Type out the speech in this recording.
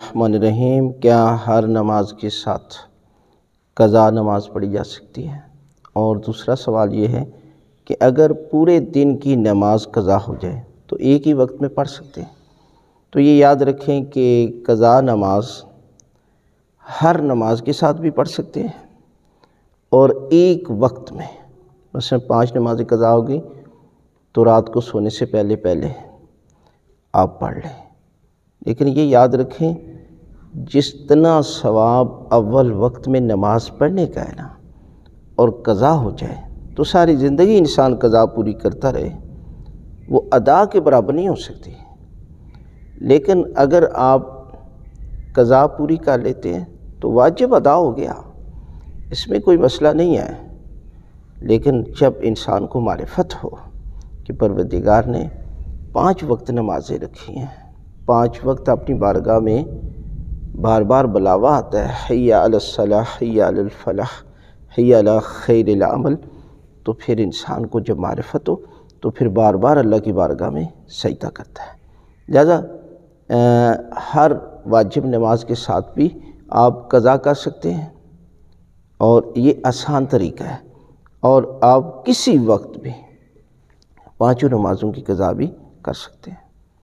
الرحمن الرحیم، کیا ہر نماز کے ساتھ قضا نماز پڑھی جا سکتی ہے؟ اور دوسرا سوال یہ ہے کہ اگر پورے دن کی نماز قضا ہو جائے تو ایک ہی وقت میں پڑھ سکتے ہیں؟ تو یہ یاد رکھیں کہ قضا نماز ہر نماز کے ساتھ بھی پڑھ سکتے ہیں اور ایک وقت میں، مثلا 5 نمازیں قضا ہوگی تو رات کو سونے سے پہلے آپ پڑھ لیں، لیکن یہ یاد رکھیں جتنا ثواب اول وقت میں نماز پڑھنے کا ہے نا، اور قضا ہو جائے تو ساری زندگی انسان قضا پوری کرتا رہے، وہ ادا کے برابر نہیں ہو سکتی۔ لیکن اگر آپ قضا پوری کر لیتے ہیں تو واجب ادا ہو گیا، اس میں کوئی مسئلہ نہیں ہے۔ لیکن جب انسان کو معرفت ہو کہ پروردگار نے 5 وقت نمازیں رکھی ہیں، 5 وقت اپنی بارگاہ میں بار بار بلاوا آتا ہے، حی علی الصلاح، حی علی الفلاح، حی علی خیر العمل، تو پھر انسان کو جب معرفت ہو تو پھر بار بار اللہ کی بارگاہ میں سجدہ کرتا ہے۔ لہذا ہر واجب نماز کے ساتھ بھی آپ قضا کر سکتے ہیں، اور یہ آسان طریقہ ہے، اور آپ کسی وقت بھی 5 نمازوں کی قضا بھی کر سکتے ہیں۔